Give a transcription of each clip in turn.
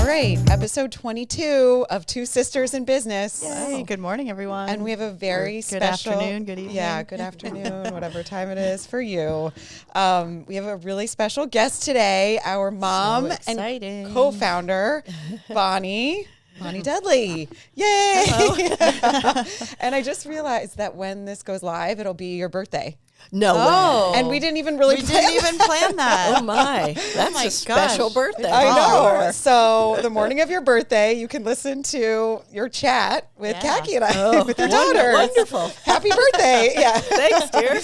right, episode 22 of Two Sisters in Business. Yay, good morning, everyone. And we have a very good special... afternoon, good evening. Yeah, good afternoon, whatever time it is for you. We have a really special guest today, our mom and co-founder, Bonnie Dudley. Yay! And I just realized that when this goes live, it'll be your birthday. No way. And we didn't even really plan that. Oh my. That's a special birthday. I know. So the morning of your birthday, you can listen to your chat with Khaki and I, with your daughter. Wonderful. Happy birthday. Yeah. Thanks, dear.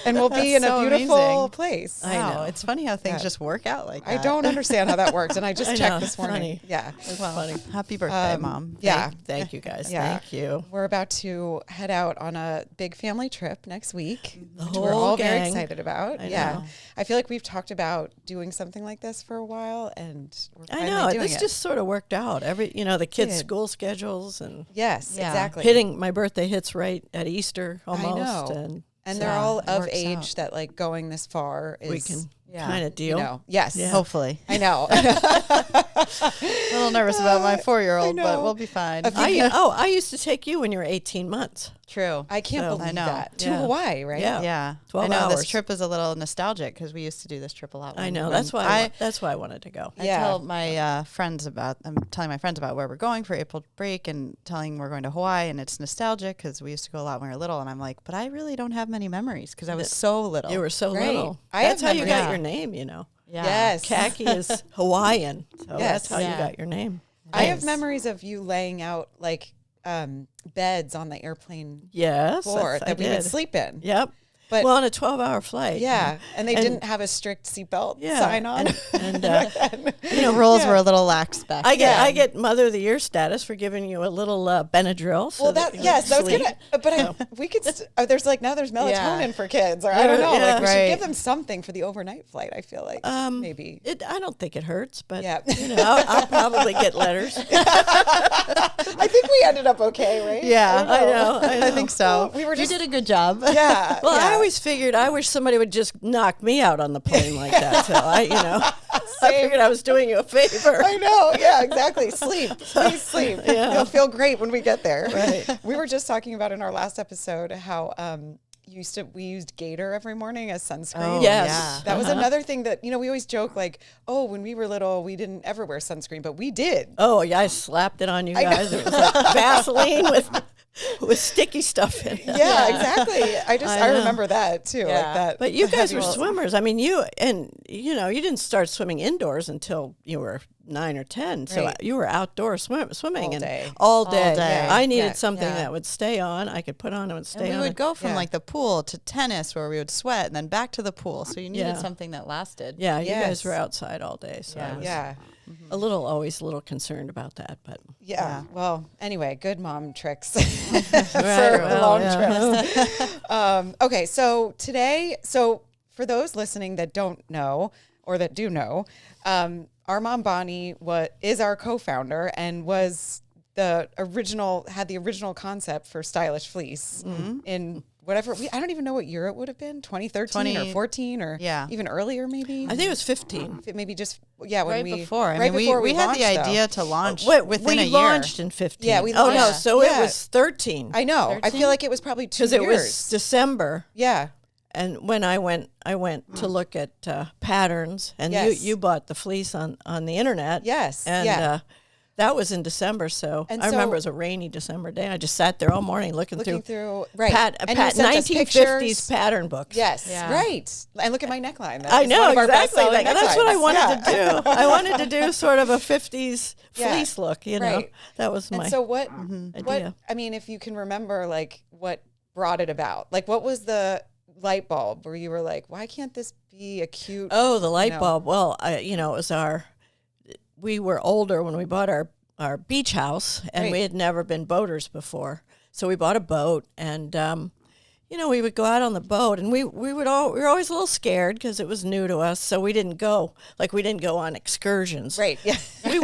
And we'll be in a beautiful place. I know. It's funny how things just work out like that. I don't understand how that works. And I just checked this morning. Funny. Yeah. Well, funny. Happy birthday, Mom. Yeah. Thank you, guys. Yeah. Thank you. We're about to head out on a big family trip next week, which whole we're all very gang. excited about. I Yeah. know. I feel like we've talked about doing something like this for a while, and we're I finally know. doing This it. just sort of worked out. The kids' did. school schedules and Yes, Yeah. exactly. my birthday hits right at Easter almost. know. And so they're all it of works age out. that like going this far is we can Yeah. kind of deal. you know, yes. Yeah. Hopefully. I know. A little nervous about my 4-year-old, I but know. we'll be fine. I used to take you when you were 18 months. True. I can't So- believe I know. that. To Yeah. Hawaii, right? Yeah. Yeah. 12 I know hours. this trip is a little nostalgic because we used to do this trip a lot. I know. when That's why. That's why I wanted to go. I Yeah. tell my friends about. I'm telling my friends about where we're going for April break and telling we're going to Hawaii, and it's nostalgic because we used to go a lot when we were little. And I'm like, but I really don't have many memories because I was so little. You were so Right. little. I That's have how you memories. got your name. You know. Yeah. Yes. Khaki is Hawaiian, so Yes. that's how you got your name. I have Nice. memories of you laying out like beds on the airplane Yes, floor I that we would did. sleep in. Yep. But Well, on a 12-hour flight. yeah, and they And- didn't have a strict seatbelt Yeah. sign on. And Rules were a little lax back I get then. I get Mother of the Year status for giving you a little Benadryl. So Well, that you yes, I was sleep. gonna, but we could. There's melatonin Yeah. for kids, or I don't know. Yeah. Like we should Right. give them something for the overnight flight. I feel like maybe. I don't think it hurts, but Yeah. I'll probably get letters. I think we ended up okay, right? Yeah, I know. I think so. We were you just- did a good job. Yeah. Well, yeah. I always figured I wish somebody would just knock me out on the plane like that. So I figured I was doing you a favor. I know. Yeah, exactly. Sleep. Please sleep. Yeah. You'll feel great when we get there. Right. We were just talking about in our last episode how we used Gator every morning as sunscreen. Oh, Yes. yeah. That was another thing that, we always joke like, oh, when we were little, we didn't ever wear sunscreen, but we did. Oh yeah, I slapped it on you I know. guys. It was like Vaseline with sticky stuff in it. Yeah, exactly. I know. remember that too. Like Yeah. that. But you the guys heavy- were swimmers. I mean, you didn't start swimming indoors until you were 9 or 10. So Right. you were outdoor swimming All and day. all day. day. I needed Yeah. something Yeah. that would stay on. I could put on and would stay And on. we would go from Yeah. like the pool to tennis where we would sweat and then back to the pool. So you needed Yeah. something that lasted. Yeah, you Yes. guys were outside all day. So I Yeah. was Yeah. always a little concerned about that. But Yeah. Well, anyway, good mom tricks for well, long yeah. trips. Okay, so today, for those listening that don't know or that do know, our mom Bonnie is our co-founder and was had the original concept for Stylish Fleece in whatever I don't even know what year it would have been, 2013 or 14 or even earlier maybe. I think it was 15. Maybe just when Right we before. I right mean, before we had launched, the though. idea to launch Wait, within we a year. launched in 15. Yeah, we Oh no, launched. so it Yeah. was 13. I know. I 13? feel like it was probably 2 Because years. it was December. Yeah. And when I went to look at patterns, and Yes. you bought the fleece on the internet. Yes, and yeah. that was in December. So And I remember so- it was a rainy December day. I just sat there all morning looking through right. And you sent us 1950s pictures. pattern books. Yes, Yeah. right. And look at my neckline. That I is know one of our exactly. best-selling That's what I necklines. wanted Yeah. to do. I wanted to do sort of a 50s Yeah, fleece look. You know, right. that was And my so what? idea. I mean, if you can remember, like what brought it about? Like what was the light bulb where you were like, why can't this be a cute? Oh, the light know. bulb. Well, it was we were older when we bought our beach house, and Right. we had never been boaters before. So we bought a boat, and we would go out on the boat, and we were always a little scared because it was new to us. So we didn't go on excursions. Right. Yeah. we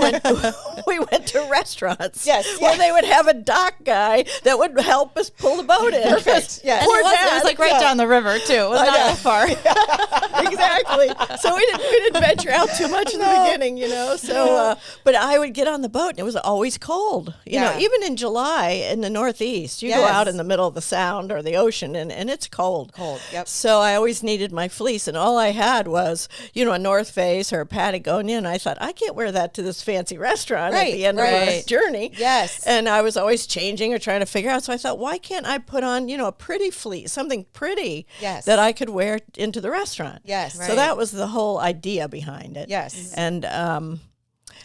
went to restaurants. Yes, where yeah. they would have a dock guy that would help us pull the boat in. Perfect. Yeah. And Poor it was Dad. like right down the river too. It was not that far. Exactly. So we didn't venture out too much in the beginning, So, but I would get on the boat, and it was always cold. You know, even in July in the Northeast, you go out in the middle of the Sound or the ocean, and it's cold. Cold. Yep. So I always needed my fleece, and all I had was, a North Face or a Patagonia, and I thought, I can't wear that to this fancy restaurant at the end of this journey. Yes. And I was always changing or trying to figure out. So I thought, why can't I put on, a pretty fleece, something pretty that I could wear into the restaurant? Yes. So that was the whole idea behind it. Yes.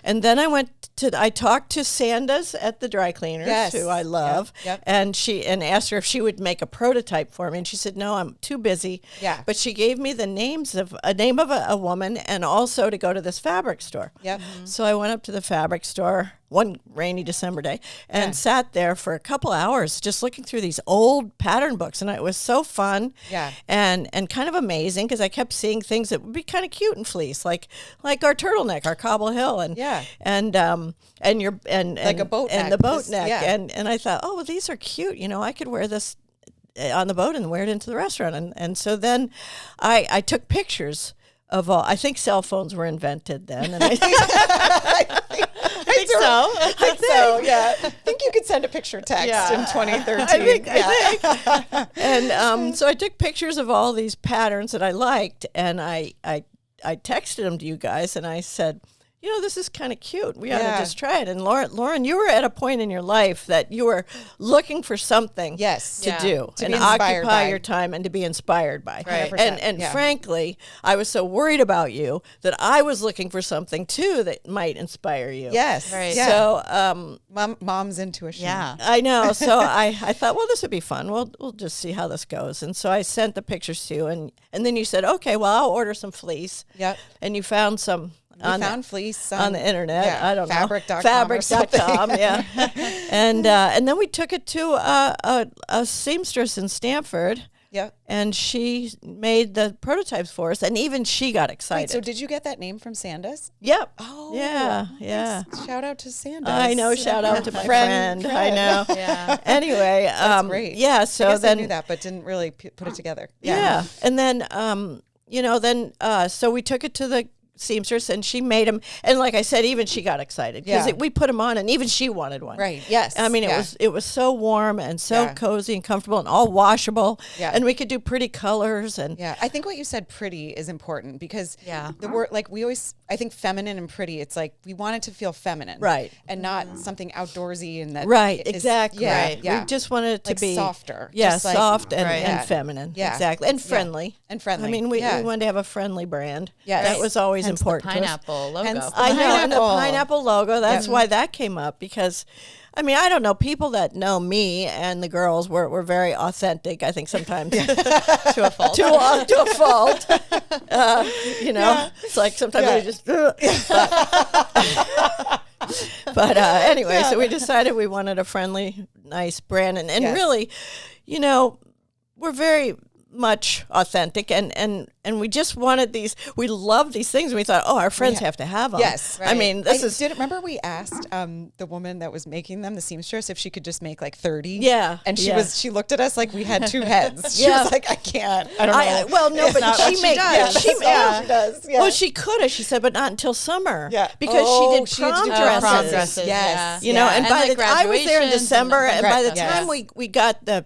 And then I talked to Sanda's at the dry cleaners, who I love, and asked her if she would make a prototype for me, and she said, no, I'm too busy. Yeah. But she gave me the name of a woman, and also to go to this fabric store. Yep. So I went up to the fabric store one rainy December day and sat there for a couple hours just looking through these old pattern books, and it was so fun and kind of amazing because I kept seeing things that would be kind of cute in fleece, like our turtleneck, our Cobble Hill, and like a boat and neck. the boat neck, and I thought, oh well, these are cute, I could wear this on the boat and wear it into the restaurant, and so then I took pictures of all. I think cell phones were invented then, and I think so. I think so. Yeah. I think you could send a picture text in 2013. I think. And so I took pictures of all these patterns that I liked, and I texted them to you guys, and I said, this is kind of cute. We ought to just try it. And Lauren, you were at a point in your life that you were looking for something to do to and occupy by. Your time and to be inspired by. Right. And frankly, I was so worried about you that I was looking for something too that might inspire you. Yes. Right. Yeah. So mom's intuition. Yeah. I know. So I thought, well, this would be fun. We'll just see how this goes. And so I sent the pictures to you, and then you said, okay, well, I'll order some fleece. Yep. And you found some. Found fleece on the internet. Yeah, I don't know. Fabric.com. Yeah. And then we took it to a seamstress in Stamford. Yep. And she made the prototypes for us, and even she got excited. Wait, so did you get that name from Sanda's? Yep. Oh, yeah. Nice. Shout out to Sanda's. I know. Shout out to my friend. I know. Yeah. Anyway, that's great. Yeah. So I guess then I knew that, but didn't really put it together. Yeah. And then so we took it to the seamstress, and she made them, and like I said, even she got excited because we put them on, and even she wanted one. Right. Yes. I mean, it was so warm and so cozy and comfortable and all washable. Yeah. And we could do pretty colors, and I think what you said, pretty, is important because the Uh-huh. word, like we always, I think feminine and pretty, it's like we want it to feel feminine, right, and not something outdoorsy and that. Right. is, Exactly. Yeah. Right. We just wanted it to like be softer. Yeah. Just like, Soft and feminine. Yeah. Exactly. And friendly. And friendly. I mean, we wanted to have a friendly brand. Yes. That was always Hence important. the pineapple logo. Hence the I know, and the pineapple. pineapple logo, that's why that came up, because I mean, I don't know, people that know me and the girls were very authentic, I think sometimes to a fault. to a fault. It's like sometimes we just but anyway, so we decided we wanted a friendly, nice brand, and really, we're very much authentic, and we just wanted these. We love these things. And we thought, our friends have to have them. Yes, I mean, this is. Remember we asked the woman that was making them, the seamstress, if she could just make like 30. Yeah, and she looked at us like we had two heads. She Yeah. was like, I can't. I don't know. Well, no, but she she does. She does. Yeah. Well, she could have. She said, but not until summer. Yeah, because she did prom dresses. Prom dresses. Yes. You know, and And by like I was there in graduations December, and by the Yes. time we got the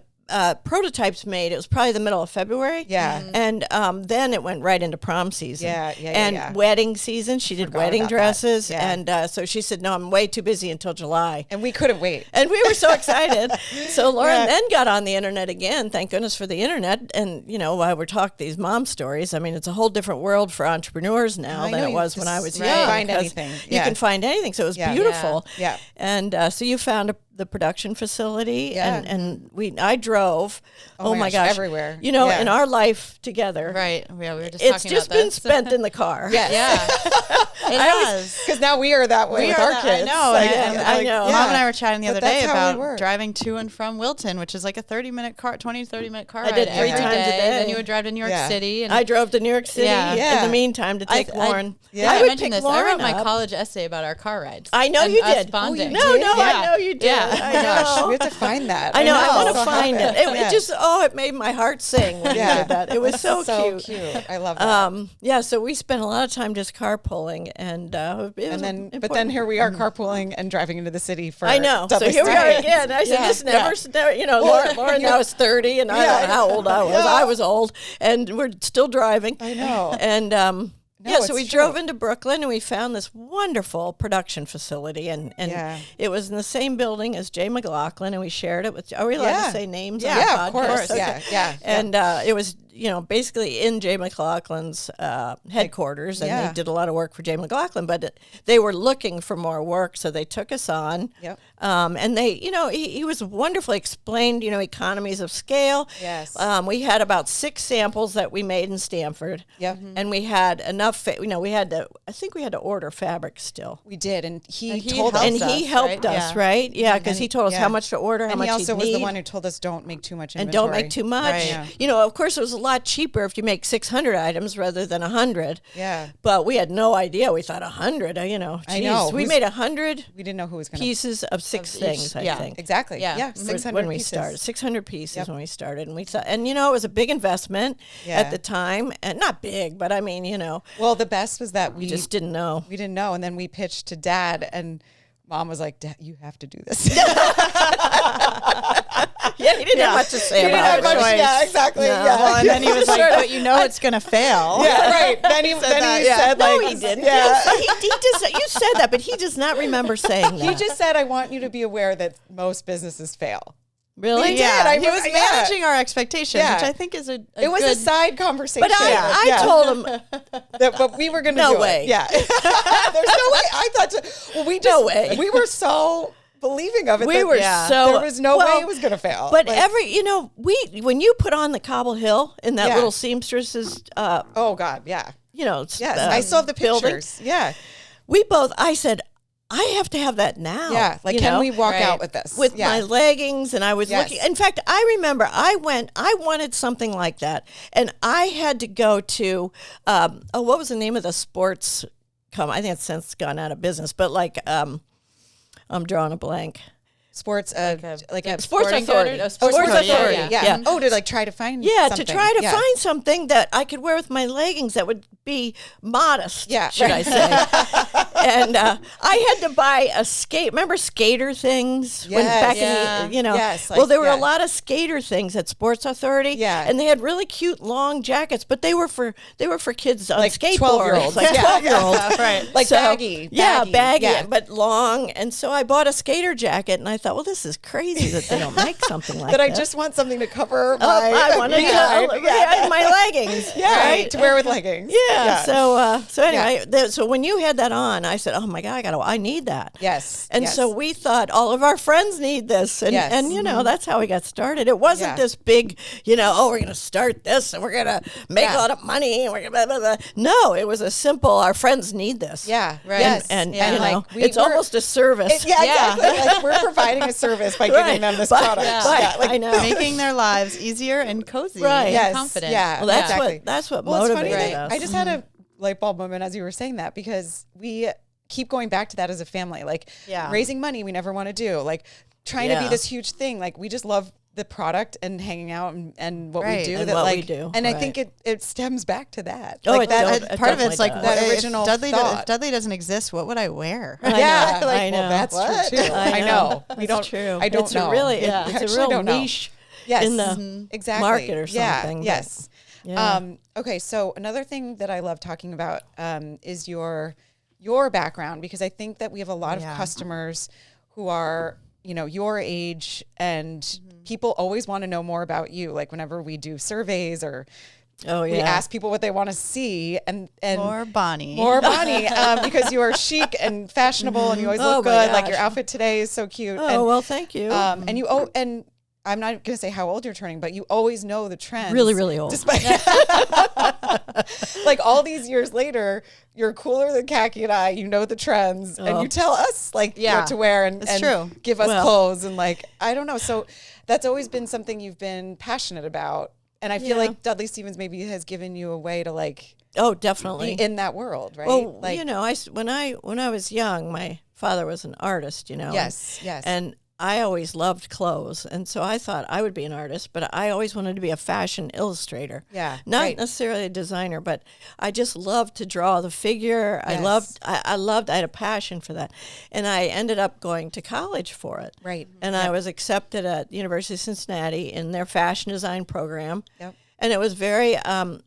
prototypes made, it was probably the middle of February. Yeah. And then it went right into prom season. And wedding season. She did wedding about dresses. that. Yeah. And so she said, no, I'm way too busy until July. And we couldn't wait. And we were so excited. So Lauren then got on the internet again. Thank goodness for the internet. And, while we're talking these mom stories, I mean, it's a whole different world for entrepreneurs now than it was when I was young. Find anything. You can find anything. So it was beautiful. Yeah. And so you found the production facility, Yeah. and I drove. Oh my gosh, everywhere. You know, Yeah. in our life together, Right. Yeah, we were just it's talking just about been this. spent in the car. Yes. Yeah. It has. Because now we are that way with our kids. I know. Like, and I know. Mom and I were chatting the But other day that's how we about work. driving to and from Wilton, which is like a 30 minute car car I did ride 3 every times a day. Then you would drive to New York Yeah. City. And I drove to New York City Yeah. in the meantime to take Lauren. Yeah. I would mentioned pick this. I wrote Lauren my up. college essay about our car rides. I know and you us did. bonding. No, did? I know you did. Yeah. I Oh my gosh, know. we have to find that. I know. I want to So find happy. it. It Yeah. just it made my heart sing when you did that. It was so cute. I love that. Yeah, so we spent a lot of time just carpooling, and But then here we are carpooling and driving into the city for. I know. Dudley So here we are Stephens. again. I said, Yeah. this never, you know, Lauren now is 30, and I don't know how old I was. Yeah. I was old, and we're still driving. I know. And No, so we it's drove true. into Brooklyn, and we found this wonderful production facility, and Yeah. it was in the same building as Jay McLaughlin, and we shared it with. Are we allowed Yeah. to say names? Yeah, on the of podcast? course. Okay. Yeah. And it was, you know, basically in Jay McLaughlin's headquarters, and yeah. they did a lot of work for Jay McLaughlin, but they were looking for more work, so they took us on. Yep. And they, you know, he was wonderfully explained, you know, economies of scale. Yes. We had about 6 samples that we made in Stanford. Yep. And we had enough, you know, I think we had to order fabric still. We did, and he And he told us. helped And he us, helped right? us, Yeah. right? Yeah, because And he told us yeah. how much to order, how and much he also he'd was the need. one who told us don't make too much And inventory. don't make too much. Right. Yeah. You know, of course, it was a lot cheaper if you make 600 items rather than 100. Yeah. But we had no idea. We thought 100, you know. I geez. know. We Who's- made 100 We didn't know who was going to. pieces of 6 each- things, I yeah. think. Exactly. Yeah. Yeah. Mhm. 600 when we pieces. started. 600 pieces Yep. when we started. And we thought, and you know, it was a big investment Yeah. at the time. And not big, but I mean, you know, Well, the best was that we we just didn't know. we didn't know, and then we pitched to Dad, and Mom was like, "Dad, you have to do this." Yeah, he didn't have much to say He didn't about have it. much- choice. Yeah, exactly. No. Yeah. Well, and then he was like, but you know it's going to fail. Yeah, right. Then he said, No, like, he didn't. Yeah. He just, you said that, but he does not remember saying that. He just said, "I want you to be aware that most businesses fail." really? He did. Yeah, I he was yeah. managing our expectations, Yeah. which I think is a It was a good, side conversation. But I Yeah. told him, But we were going to No do way. it. Yeah. There's no way. I thought so. Well, we just, No way. we were so believing of it. we that were so. there was no well, way it was going to fail. But Like, you know, when you put on the Cobble Hill in that Yeah. little seamstress's, oh God. Yeah. you know, Yes. I still have the building, pictures. Yeah. I said, I have to have that now. Yeah. Like, you can know? we walk Right. out with this? With Yeah. my leggings, and I was Yes. looking. In fact, I remember I wanted something like that, and I had to go to, what was the name of the sports I think it's since gone out of business, but like, I'm drawing a blank. Sports, like a Sports Sporting Authority. Goods? Oh, Sports Sports Authority. Authority, Yeah. Yeah. Oh, to like try to find Yeah, something. to try to Yeah. find something that I could wear with my leggings that would be modest, Yeah, should right. I say. And I had to buy a remember skater things? When Yes. back Yeah. in the, you know. Yes, well, like, there were yeah. a lot of skater things at Sports Authority. Yeah. And they had really cute long jackets, but they were for kids on Like skateboards. 12-year-olds. Like Yeah. 12-year-olds. Right. Like baggy. Yeah, baggy, Yeah. but long. And so I bought a skater jacket, and I thought, well, this is crazy that they don't make something like That that. I just want something to cover my I wanted behind. my leggings. Yeah, right? to wear with leggings. Yeah. So anyway, so when you had that on, I said, "Oh my God, I need that." Yes. And yes. so we thought all of our friends need this, and Yes. and you know that's how we got started. It wasn't Yeah. this big, you know, oh, we're going to start this and we're going to make Yeah. a lot of money. And we're gonna blah, blah, blah. No, it was a simple. Our friends need this. Yeah. Right. Yes. And Yeah. you know, like, it's we're- almost a service. Yeah, Yeah. exactly. Like we're providing a service by giving Right. them this But- product. but- Yeah, like, I know. making their lives easier and cozy Right. and Yes. confident. Yeah. Well, that's exactly. that's what Well, it's funny motivated that us. I just had a light bulb moment as you were saying that, because we keep going back to that as a family. Like Yeah. raising money, we never want to do. Like trying to be Yeah. this huge thing. Like we just love the product and hanging out and what we Right. do. And that what we like, do, and I right. think it stems back to that. Oh, like it that. does. And part of it's like definitely does. if That original Dudley, thought. if Dudley doesn't exist, what would I wear? I know, yeah, like, I know. well, that's What? true too. I know. We That's don't. true. I don't it's know. A really, Yeah. it's Actually a real don't know. niche Yes, in the exactly. market or Yeah, something. but- yes. Yeah. Okay, so another thing that I love talking about is your background, because I think that we have a lot of Yeah. customers who are, you know, your age, and people always want to know more about you. Like whenever we do surveys or Oh, we yeah. ask people what they want to see, and More Bonnie. because you are chic and fashionable, and you always Oh, look my good. Like gosh. your outfit today is so cute. Oh, and, well, thank you. and and I'm not going to say how old you're turning, but you always know the trends. Really, really old. Despite like all these years later, you're cooler than Khaki and I. You know the trends, and you tell us like what to wear and true. give us Well. clothes and like I don't know. So that's always been something you've been passionate about, and I feel like Dudley Stephens maybe has given you a way to like Oh, definitely. be in that world, right? Well, like you know, when I was young, my father was an artist, you know. yes. And I always loved clothes, and so I thought I would be an artist, but I always wanted to be a fashion illustrator. Yeah, Not right. necessarily a designer, but I just loved to draw the figure. Yes. I had a passion for that. And I ended up going to college for it. Right. And I was accepted at University of Cincinnati in their fashion design program. Yep. And it was very,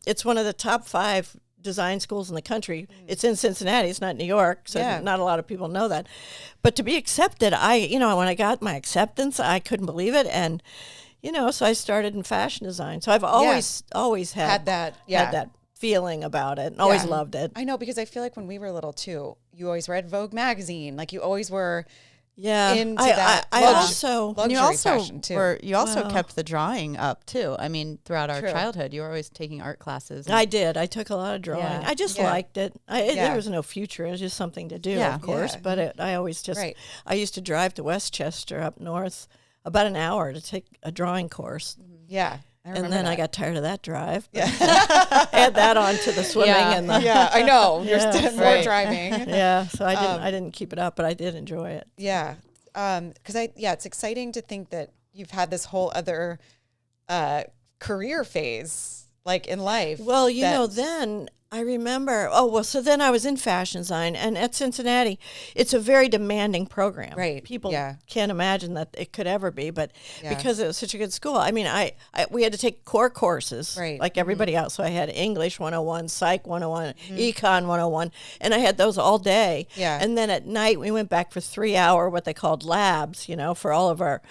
it's one of the top 5 design schools in the country. It's in Cincinnati. It's not New York, so not a lot of people know that. But to be accepted, when I got my acceptance, I couldn't believe it. And, so I started in fashion design. So I've always had that feeling about it and always loved it. I know, because I feel like when we were little too, you always read Vogue magazine. Like you always were into that luxury fashion too. You also kept the drawing up too. I mean, throughout our childhood, you were always taking art classes. I did. I took a lot of drawing. Yeah. I just liked it. There was no future. It was just something to do, of course. But I always just, I used to drive to Westchester up north about an hour to take a drawing course. Yeah. And then I got tired of that drive. Add that on to the swimming and the I know. You're more driving. Yeah, so I didn't keep it up, but I did enjoy it. Yeah. Because it's exciting to think that you've had this whole other career phase like in life. Well, then I remember, so then I was in fashion design, and at Cincinnati, it's a very demanding program. Right. People can't imagine that it could ever be, but because it was such a good school, I mean, we had to take core courses, like everybody else. So I had English 101, Psych 101, Econ 101, and I had those all day. Yeah. And then at night, we went back for 3-hour, what they called labs, for all of our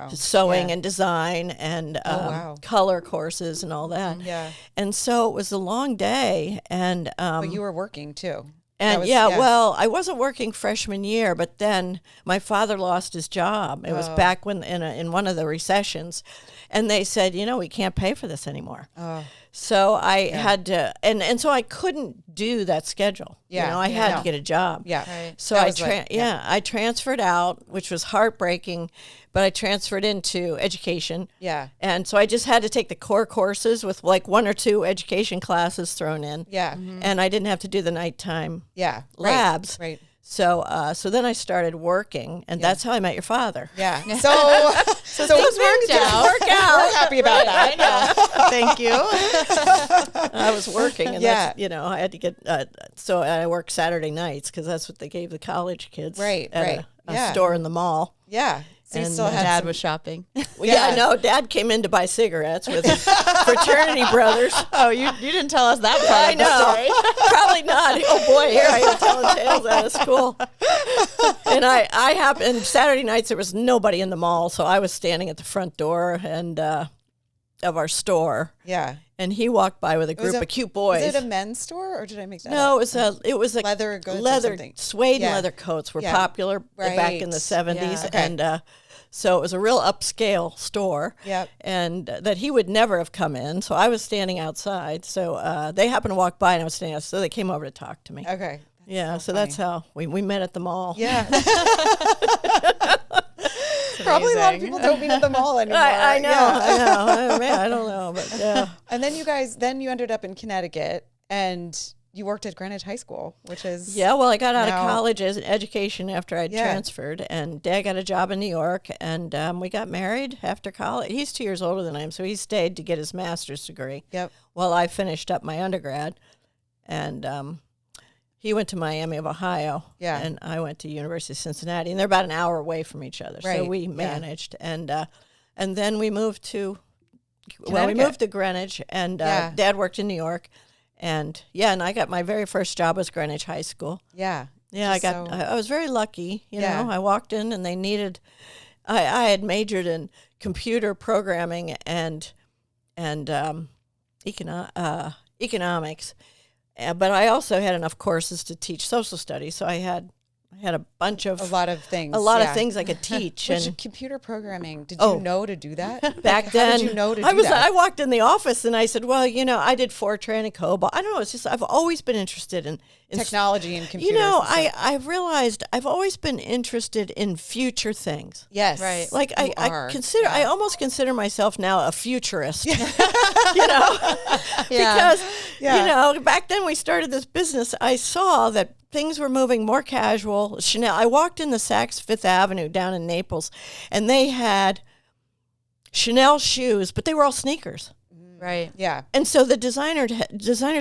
sewing and design and color courses and all that. Yeah. And so it was a long day. And but you were working too. And well, I wasn't working freshman year, but then my father lost his job. It was back when in one of the recessions, and they said, we can't pay for this anymore. So I had to, and so I couldn't do that schedule. I had to get a job. Yeah. Right. So I transferred out, which was heartbreaking, but I transferred into education. Yeah. And so I just had to take the core courses with like 1 or 2 education classes thrown in. Yeah. And I didn't have to do the nighttime labs. Right. So then I started working, and that's how I met your father. Yeah. So things worked out. We're happy about that. I know. Thank you. I was working, and that's, I had to get, so I worked Saturday nights because that's what they gave the college kids. Right. At a store in the mall. Yeah. So you And still had Dad was shopping. I know. Dad came in to buy cigarettes with fraternity brothers. Oh, you didn't tell us that part I of the know. story. Probably not. Oh boy, here I am telling tales out of school. And I happened Saturday nights there was nobody in the mall, so I was standing at the front door and of our store. Yeah. And he walked by with a group of cute boys. Was it a men's store, or did I make that No, up? it was a leather goods or leather something. suede and leather coats were popular back in the 70s, Yeah. Okay. and so it was a real upscale store. Yep. And that he would never have come in. So I was standing outside. So they happened to walk by, and I was standing outside. So they came over to talk to me. Okay. So that's how we met at the mall. Yeah. Probably a lot of people don't meet at the mall anymore. I know. Yeah. I know. Man, I don't know, but yeah. And then you ended up in Connecticut, and you worked at Greenwich High School, which is well, I got out of college as an education after I transferred, and Dad got a job in New York, and we got married after college. He's 2 years older than I am, so he stayed to get his master's degree. Yep. While I finished up my undergrad, and he went to Miami of Ohio, and I went to University of Cincinnati, and they're about an hour away from each other, so we managed, and then we moved to Greenwich, and Dad worked in New York. And I got my very first job was Greenwich High School. Yeah. Yeah, I was very lucky. You know, I walked in and they needed. I had majored in computer programming and economics, but I also had enough courses to teach social studies. So I had a bunch of a lot of things. of things I could teach. And computer programming, did you know to do that? Back then, how did you know to do that? I walked in the office and I said, well, I did Fortran and COBOL. I don't know. It's just I've always been interested in technology and computers. I've realized I've always been interested in future things. Yes. Right. Like I almost consider myself now a futurist. Because back then we started this business, I saw that things were moving more casual. Chanel. I walked in the Saks Fifth Avenue down in Naples, and they had Chanel shoes, but they were all sneakers. Right. Yeah. And so the designers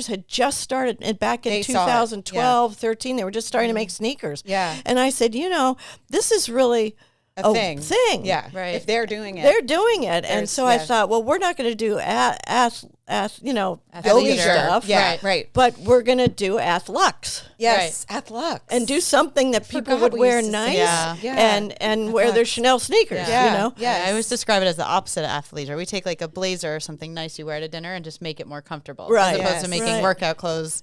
had just started back in 2012, 13. They were just starting to make sneakers. Yeah. And I said, this is really a thing. Yeah. Right. If they're doing it. They're doing it. And so I thought, well, we're not going to do yogi stuff. Yeah. Right. But we're going to do athlux. Yes. Right. Athlux. And do something that people would wear nice and wear their Chanel sneakers, Yeah, I always describe it as the opposite of athleisure. We take like a blazer or something nice you wear to dinner and just make it more comfortable. Right. As opposed to making workout clothes.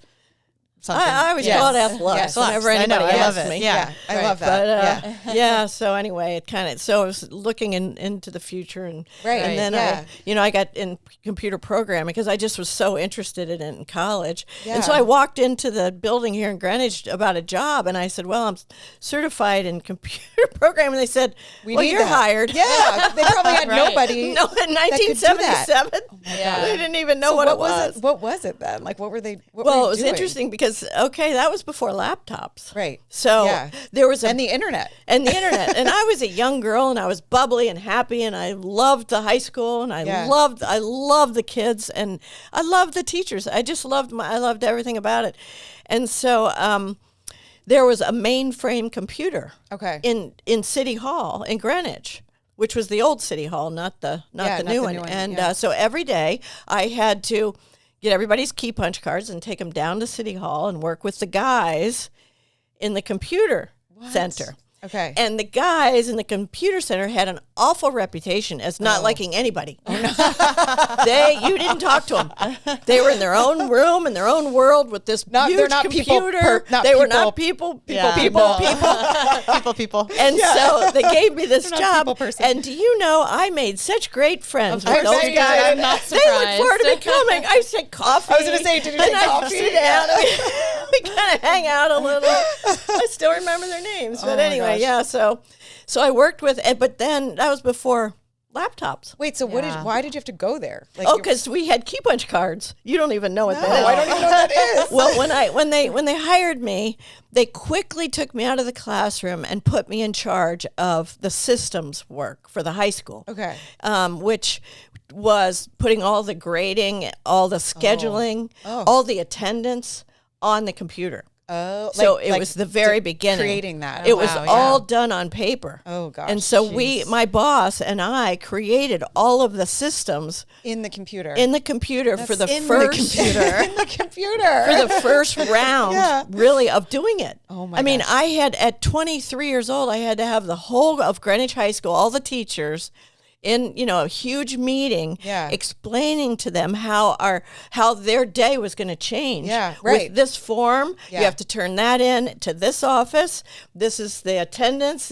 I always call it athlux whenever anybody asks me. Yeah, I love that. But, so anyway, it kind of, so I was looking into the future and then I got in computer programming because I just was so interested in it in college. Yeah. And so I walked into the building here in Greenwich about a job and I said, well, I'm certified in computer programming. And they said, well, you're hired. Yeah, they probably had nobody. No, in 1977. They didn't even know what it was. What was it then? Like, what were they? It was interesting because that was before laptops. Right. So there was and the internet. And I was a young girl and I was bubbly and happy and I loved the high school and I loved the kids and I loved the teachers. I just loved I loved everything about it. And so there was a mainframe computer in City Hall in Greenwich, which was the old City Hall, not the new one. And so every day I had to get everybody's key punch cards and take them down to City Hall and work with the guys in the computer center. Okay. And the guys in the computer center had an awful reputation as not liking anybody. Oh, no. You didn't talk to them. They were in their own room, in their own world with this huge computer. They were not people. People. And so they gave me this job. And do you know, I made such great friends with those guys. I'm not surprised. They looked forward to me coming. I said coffee. I was going to say, did you take coffee? Sit down. We kind of hang out a little. I still remember their names. But anyway. Yeah, so I worked but then that was before laptops. Wait, so why did you have to go there? Like because we had key punch cards. You don't even know what that is. I don't even know what that is. Well, when they hired me, they quickly took me out of the classroom and put me in charge of the systems work for the high school. Okay. Which was putting all the grading, all the scheduling, all the attendance on the computer. Oh, so it was the very beginning. Creating that. It was all done on paper. Oh, gosh. And so my boss and I created all of the systems in the computer. For the first round, really, of doing it. Oh, my I mean, I had, at 23 years old, I had to have the whole of Greenwich High School, all the teachers, in a huge meeting, explaining to them how their day was going to change. Yeah, right. With this form, you have to turn that in to this office. This is the attendance.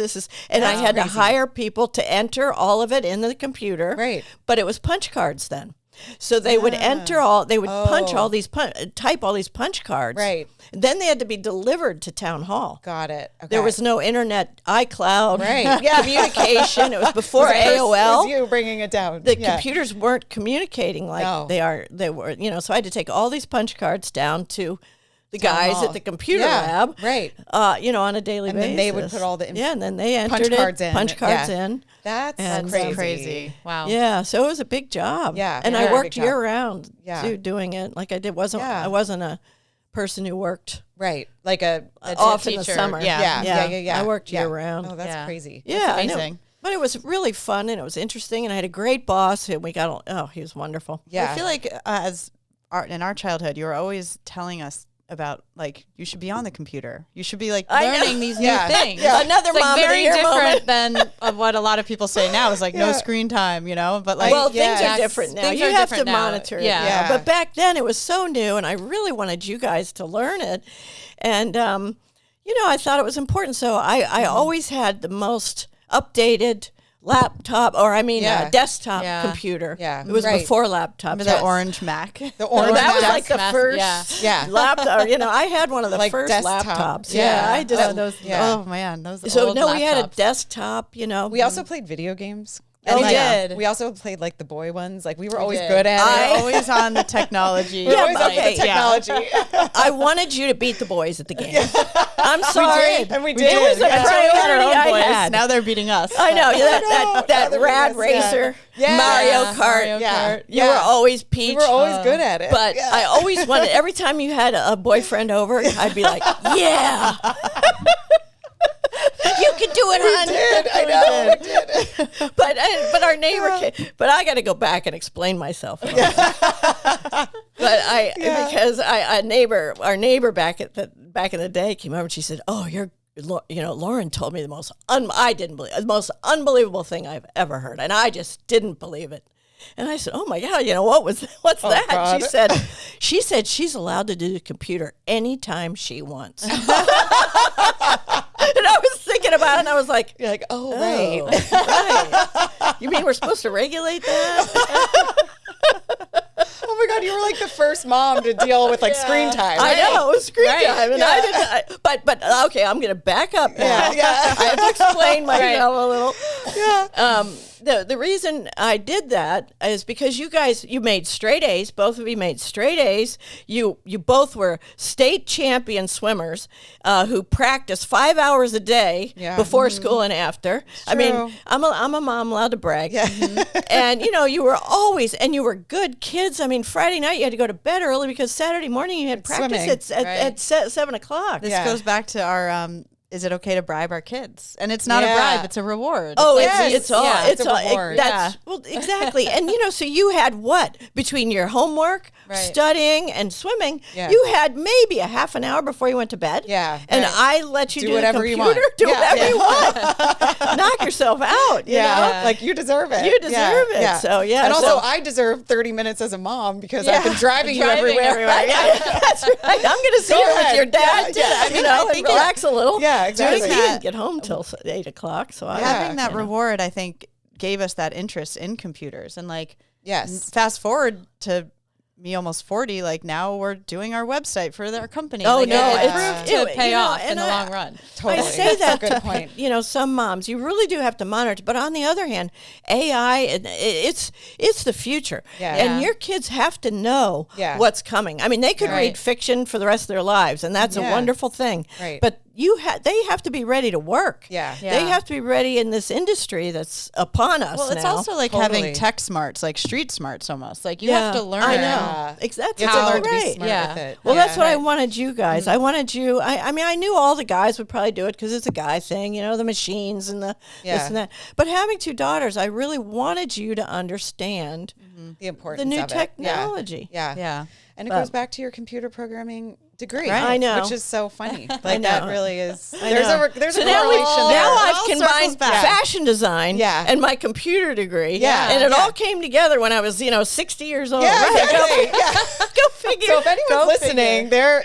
I had to hire people to enter all of it in the computer. Right. But it was punch cards then. So they would punch all these, type all these punch cards. Right. Then they had to be delivered to town hall. Got it. Okay. There was no internet, iCloud, right. Communication. It was before AOL. It was you bringing it down. The computers weren't communicating like they were, so I had to take all these punch cards down to the guys at the computer lab, right? On a daily basis. And then they would put all the and then they entered punch cards in. That's crazy. Wow. Yeah, so it was a big job. Yeah, and I worked year round too, doing it. Like I did. I wasn't a person who worked like a off teacher. in the summer. Yeah. I worked year round. Oh, that's crazy. Yeah, that's amazing. But it was really fun and it was interesting, and I had a great boss, and we got. He was wonderful. Yeah, I feel like in our childhood, you were always telling us about like you should be on the computer. You should be like I know. learning these Yeah. new things. Yeah. Another It's like mom of the very year different moment. than of what a lot of people say now is like no screen time, you know. But like Well, Yeah. things are different now. Things You are have to different now. monitor it. Yeah. now. Yeah. But back then it was so new, and I really wanted you guys to learn it. And, I thought it was important. So I always had the most updated laptop, desktop Yeah. computer. Yeah. It was Right. before laptops. remember the orange Mac. The orange That was Mac. like the Mac, first yeah. laptop. I had one of the Like first desktop. laptops. Yeah. I just. Yeah. Oh man, those So old no, we had a laptops. desktop. We also played video games. Oh, And we did. We also played like the boy ones. Like we were always did. good at We it. were always on the technology. We were always up okay, with the technology. I wanted you to beat the boys at the game. I'm sorry. And we did. It was a Yeah. priority I Boys. had. Now they're beating us. I know that Other Rad videos, yeah. Racer, Yeah. Mario Kart. Mario Yeah. Kart. You were always We Peach. were always good at it. But Yeah. I always wanted, every time you had a boyfriend over, I'd be like, yeah. You can do it, hon. did. I know. We did. But our neighbor came, but I got to go back and explain myself. But because our neighbor back in the day came over and she said, "Oh, Lauren told me the most unbelievable thing I've ever heard," and I just didn't believe it. And I said, "Oh my God, what's that?" God. She said she's allowed to do the computer anytime she wants. And I was thinking about it, and I was like, You're like, oh, "Oh, right. right. You mean we're supposed to regulate that?" Oh my God, you were like the first mom to deal with like screen time. I know, it was screen Right. time, and I didn't. But okay, I'm going to back up now. Yeah. I have to explain myself a little. Yeah. The reason I did that is because you made straight A's. Both of you made straight A's. You both were state champion swimmers who practiced 5 hours a day before school and after. I mean, true. I'm a mom, allowed to brag. Yeah. And you were always, and you were good kids. I mean, Friday night you had to go to bed early because Saturday morning you had practice Swimming. at 7 o'clock. This Yeah. goes back to our is it okay to bribe our kids? And it's not a Yeah. bribe, it's a reward. Oh, like Yes. it's all. Yeah, it's it's a all. reward. Well, exactly. And so you had what between your homework, Right. studying, and swimming? Yeah. You had maybe a half an hour before you went to bed. Yeah, And right. I let you Do do whatever the you computer. want. Do Yeah. whatever you want. Knock yourself out. You know? Like you deserve it. You deserve it. So, yeah, And also so- I deserve 30 minutes as a mom because Yeah. I've been driving you Driving everywhere. Yeah, that's right. I'm going to see Go you with ahead. your dad. Yeah, yeah. I mean, I and think relax a little. Yeah, exactly. You Doing didn't that- get home till 8 o'clock. So I Having that reward, I think, gave us that interest in computers. And like, Yes. fast forward to me almost 40, like now we're doing our website for their company. Oh, Like, no, it it's- proved it- to pay you know, off in and the I- long run. Totally. I say that That's a good to point. some moms, you really do have to monitor. But on the other hand, AI, it's the future, Yeah. and Yeah. your kids have to know Yeah. what's coming. I mean, they could Right. read fiction for the rest of their lives, and that's a Yeah. wonderful thing. Right. But they have to be ready to work. Yeah. They Yeah. have to be ready in this industry that's upon us. Well, it's now. also like Totally. having tech smarts, like street smarts almost. Like you have to learn. I know. Yeah. Exactly. You have to That's learn to be right. smart Yeah. with it. Well, Yeah. that's what I wanted you guys. I wanted you. I mean, I knew all the guys would probably do it because it's a guy thing, the machines and the this Yeah. and that. But having two daughters, I really wanted you to understand the importance the new of it. technology. Yeah. Yeah. And it goes back to your computer programming degree. Right. I know. Which is so funny. I Like that know. really is. I There's know. a there's So a now, correlation there. now It I've all circles combined back. fashion design Yeah. and my computer degree. Yeah. And it Yeah. all came together when I was, 60 years old. Yeah, Right? exactly. Yeah. Go figure. So if anyone's Go listening, figure.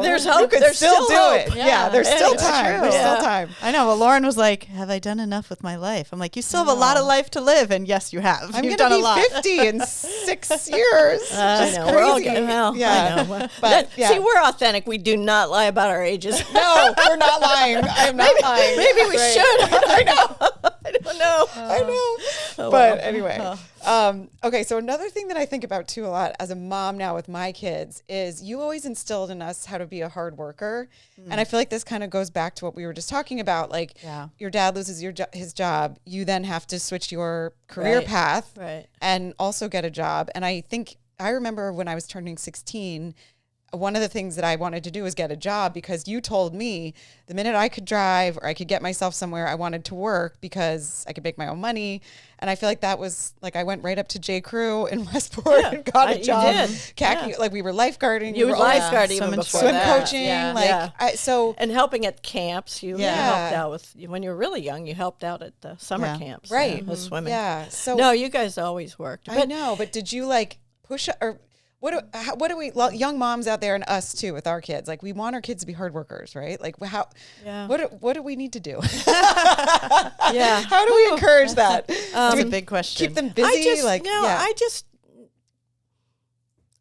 there's hope. You could There's still still do hope. it. Yeah. Yeah, there's still It's time. true. There's Yeah. still time. I know. Well, Lauren was like, "Have I done enough with my life?" I'm like, "You still have a lot of life to live," and yes, you have. I'm You've gonna done be a lot. 50 in 6 years. I Just know. We're all crazy. getting well. Yeah. I know. But, yeah. See, we're authentic. We do not lie about our ages. No, we're not lying. I am not lying. Maybe we Right. should. I know. I don't know. I know. Oh, But well. anyway. Okay, so another thing that I think about too a lot as a mom now with my kids is you always instilled in us how to be a hard worker. And I feel like this kind of goes back to what we were just talking about. Like your dad loses his job. You then have to switch your career Right. path Right. and also get a job. And I remember when I was turning 16, one of the things that I wanted to do was get a job, because you told me the minute I could drive or I could get myself somewhere, I wanted to work because I could make my own money. And I feel like that was like, I went right up to J. Crew in Westport and got a job. You did. Like we were lifeguarding. You we were were lifeguard even before swim that. coaching. Yeah. And helping at camps. You helped out with, when you were really young, you helped out at the summer camps. Right. With swimming. Yeah. So no, you guys always worked. I know, but did you like push or what do we young moms out there, and us too with our kids, like we want our kids to be hard workers, right? Like what do we need do? How do we encourage that? That's a big question. Keep them busy.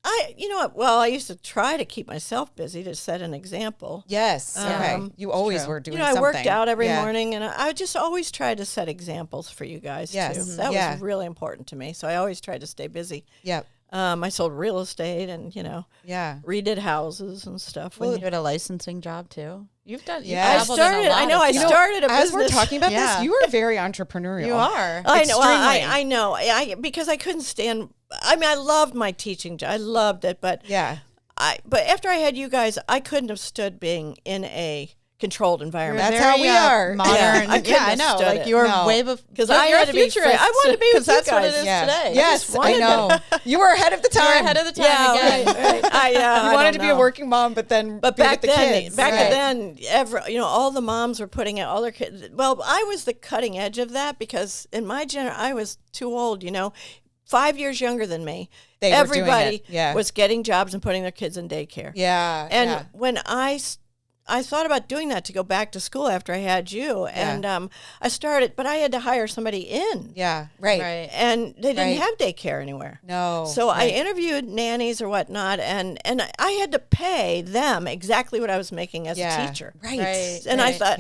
I used to try to keep myself busy to set an example. Yes. Okay. You always were doing something. I worked out every morning, and I just always tried to set examples for you guys too. That was really important to me. So I always tried to stay busy. Yep. I sold real estate and, redid houses and stuff. You had a licensing job too. I started a business. As we're talking about this, you are very entrepreneurial. You are. I know. Because I couldn't stand. I mean, I loved my teaching job. I loved it, but but after I had you guys, I couldn't have stood being in a controlled environment. That's how we are. Modern. I know. Like you were way before. Because I had to be futurist. I wanted to be with you guys. That's what it is today. Yes, I know. You were ahead of the time. You were ahead of the time again. Right. You wanted to be a working mom, but back then, all the moms were putting out all their kids. Well, I was the cutting edge of that, because in my I was too old. 5 years younger than me. Everybody was getting jobs and putting their kids in daycare. Yeah. And when I thought about doing that to go back to school after I had you, and I started, but I had to hire somebody in. Yeah, right. And they didn't have daycare anywhere. No. So I interviewed nannies or whatnot, and I had to pay them exactly what I was making as a teacher. Right. And I thought,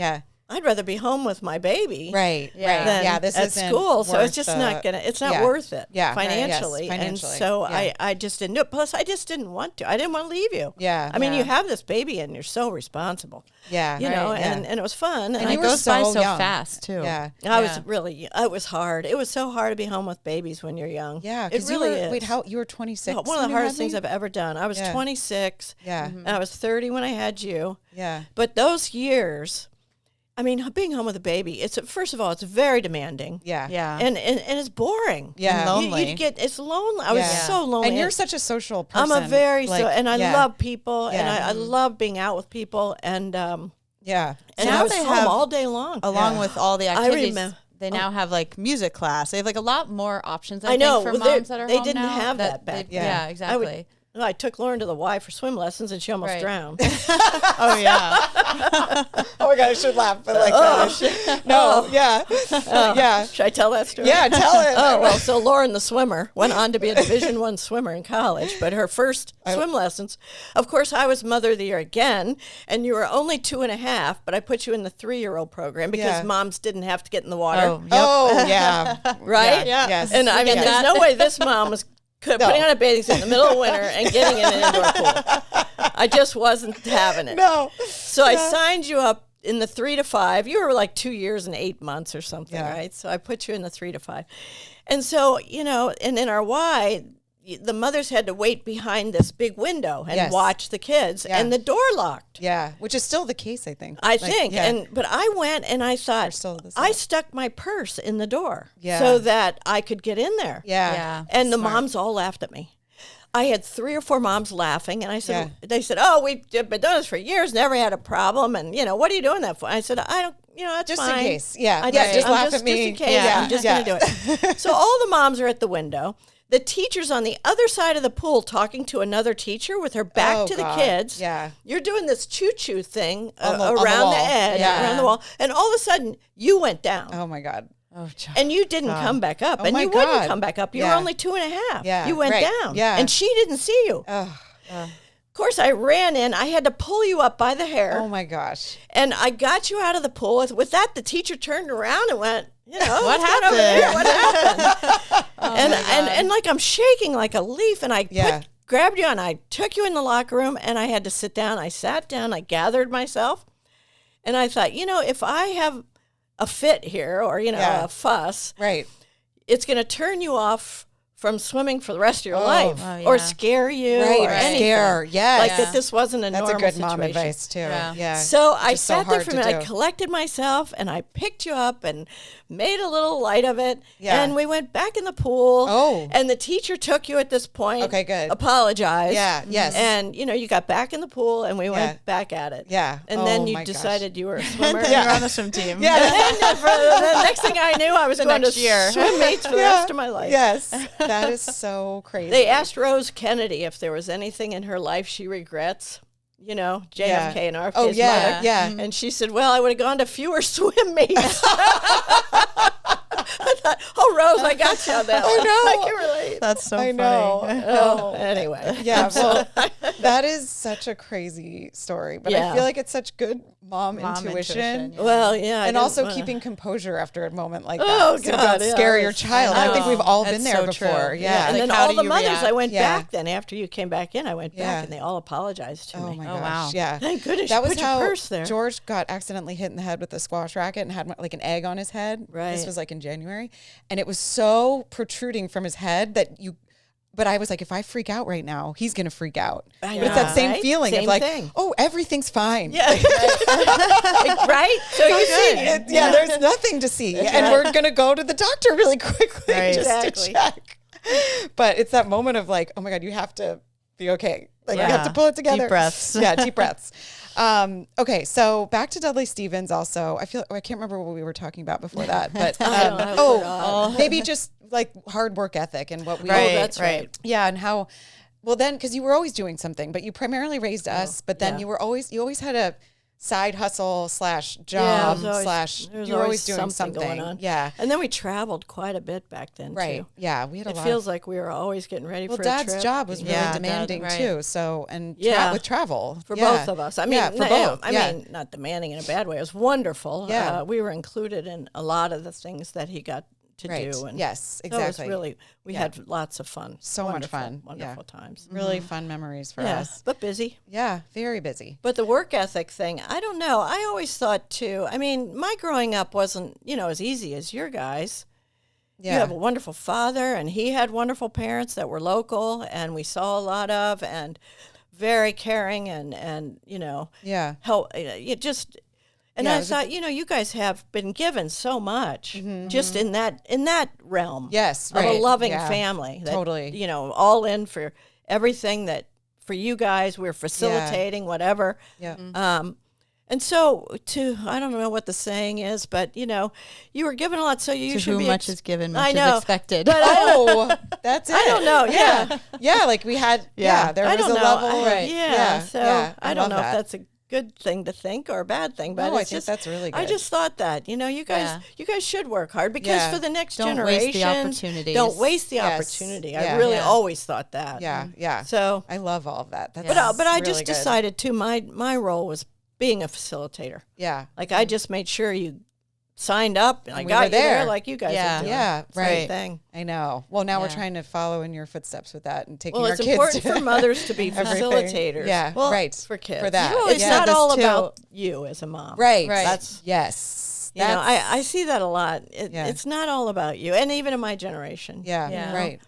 I'd rather be home with my baby, right? Than this at school. So it's just not gonna. It's not worth it, financially. And so I just didn't do it. Plus, I just didn't want to. I didn't want to leave you. Yeah. I mean, you have this baby, and you're so responsible. Yeah. And it was fun. And it goes by so fast too. Yeah. I was really. It was hard. It was so hard to be home with babies when you're young. Yeah. It really is. Wait, you were 26? One of the hardest things I've ever done. I was 26. Yeah. And I was 30 when I had you. Yeah. But those years. I mean, being home with a baby, first of all, it's very demanding. Yeah. And it's boring. Yeah. And lonely. It's lonely. I was so lonely. And you're such a social person. I'm and I love people, and I love being out with people, and and now I was they home have, all day long. Along with all the activities, they now have like music class. They have like a lot more options, I think, for moms that are home They didn't now have that back then. Yeah, exactly. I took Lauren to the Y for swim lessons, and she almost drowned. Oh, yeah. Oh, my God, I should laugh, but like that. Yeah. Should I tell that story? Yeah, tell it. Well, so Lauren, the swimmer, went on to be a Division I swimmer in college, but her first swim lessons, of course, I was Mother of the Year again, and you were only 2.5, but I put you in the 3-year-old program because moms didn't have to get in the water. Oh, yeah. Right? Yeah. Yes. And I mean, there's no way this mom was putting on a bathing suit in the middle of winter and getting in an indoor pool. I just wasn't having it. No. So I signed you up in the 3 to 5. You were like 2 years and 8 months or something, right? So I put you in the 3 to 5. And so, and in our Y, the mothers had to wait behind this big window and watch the kids, and the door locked. Yeah, which is still the case, I think. But I went and I thought, I stuck my purse in the door so that I could get in there. Yeah. And the moms all laughed at me. I had 3 or 4 moms laughing, and I said, they said, "Oh, we've been doing this for years, never had a problem, and what are you doing that for?" I said, "I don't, that's just fine. In case, just laugh at me. Just in case, I'm just going to do it." So all the moms are at the window. The teacher's on the other side of the pool talking to another teacher with her back to the kids. Yeah. You're doing this choo-choo thing on the around the edge, around the wall. And all of a sudden, you went down. Oh, my God. Oh, and you didn't come back up. And you wouldn't come back up. You were only 2.5. Yeah. You went down. Yeah. And she didn't see you. Of course, I ran in. I had to pull you up by the hair. Oh, my gosh. And I got you out of the pool. With that, the teacher turned around and went, what happened? Over there? What happened? And like I'm shaking like a leaf, and I grabbed you and I took you in the locker room, and I had to sit down. I sat down, I gathered myself, and I thought, if I have a fit here or a fuss, right, it's going to turn you off from swimming for the rest of your Oh. life, Oh, or yeah. scare you, Right, or or anything. scare, yes. Like Yeah. that this wasn't a That's a normal good mom situation. advice too. Yeah. Yeah. So I Just so sat there hard for a to minute. I do. collected myself and I picked you up and made a little light of it. Yeah. And we went back in the pool. Oh. And the teacher took you at this point. Okay, good. Apologized. Yeah, yes. And you got back in the pool and we Yeah. went back at it. Yeah. And Oh, then you my gosh. decided you were a swimmer. And you're on the swim team. Yeah. And then for the next thing I knew, I was going to next year. swim mates for the Yeah. rest of my life. Yes. That is so crazy. They asked Rose Kennedy if there was anything in her life she regrets. JFK and RFK's Oh, yeah, mother. yeah. And she said, well, I would have gone to fewer swim meets. I thought, oh, Rose, I got you on that one. know. I can relate. That's so I funny. know. Oh, anyway. Yeah, well, that is such a crazy story, but I Yeah. feel like it's such good mom intuition. intuition, yeah. Well, yeah. I And didn't also wanna- keeping composure after a moment like Oh, that. So God, don't yeah, scare it your was- child. I I think know. we've all been It's there so before. true. Yeah. And Like, then how all do the you mothers, react? I went Yeah. back then after you came back in. I went Yeah. back and they all apologized to Oh me. my Oh, gosh. wow. Yeah. Thank goodness That you was put your how purse there. George got accidentally hit in the head with a squash racket and had like an egg on his head. This Right. was like in January. And it was so protruding from his head but I was like, if I freak out right now, he's going to freak out. I It's that know, same right? feeling Same of like, thing. oh, everything's fine. Yeah. Right? So you see, Yeah, there's nothing to see. And we're going to go to the doctor really quickly Right. just Exactly. to check. But it's that moment of like, oh my God, you have to be okay. Like you have Yeah. to pull it together. Deep breaths. Yeah, deep breaths. Okay, so back to Dudley Stephens also. I can't remember what we were talking about before that, but I forgot. maybe just like hard work ethic and what we Right, that's right. yeah, and how well then because you were always doing something, but you primarily raised us, but then yeah. you always had a side hustle / Yeah, job there was you were always doing something going on. Yeah, And then we traveled quite a bit back then, right. too. Yeah, we had a It lot. feels like we were always getting ready well, for a Dad's trip. job was really Yeah, Dad, demanding right. too. So and Yeah. with travel For yeah. both of us. I mean, yeah, for both. I yeah. mean, not demanding in a bad way. It was wonderful. Yeah. We were included in a lot of the things that he got to right. do. And Yes, so exactly. it was really, we had lots of fun. So much Wonderful, fun. Yeah. Wonderful times. Really fun memories for Yeah, us. but busy. Yeah, very busy. But the work ethic thing, I don't know. I always thought too. I mean, my growing up wasn't, as easy as your guys. Yeah. You have a wonderful father, and he had wonderful parents that were local, and we saw a lot of, and very caring, and Yeah. help. You just, and Yeah, it I was thought, you guys have been given so much, just in that realm. Yes, of right. a loving Yeah. family. That, Totally. all in for everything that for you guys. We're facilitating whatever. Yeah. And so I don't know what the saying is, but you were given a lot, so you To should whom be. much is given, much I is know, expected. But Oh, that's it. I don't know. Yeah, Yeah, like we had. Yeah, there I was don't a know. level. Right. Yeah. So I don't love know that. if that's a good thing to think or a bad thing, but No, I it's think just that's really I good. just thought that you guys should work hard because Yeah. for the next Don't generation, waste the opportunities. Don't waste the Yes. opportunity. Yeah. I really Yeah. always thought that. Yeah, yeah. So, I love all of that. That's but I really just good. decided too. My role was being a facilitator. Yeah. Like I just made sure you signed up and I we got were you there there. like you guys Yeah. are doing. Yeah, Same right. thing. I know. Well, now we're Yeah. trying to follow in your footsteps with that and taking Well, our it's kids important to for mothers to be everything. facilitators. Yeah, Well, right. For kids. For that. You know, it's Yeah. not This all too. about you as a mom. Right. Right. That's yes. you know, I see that a lot. Yeah. It's not all about you, and even in my generation. Yeah. Yeah. Right.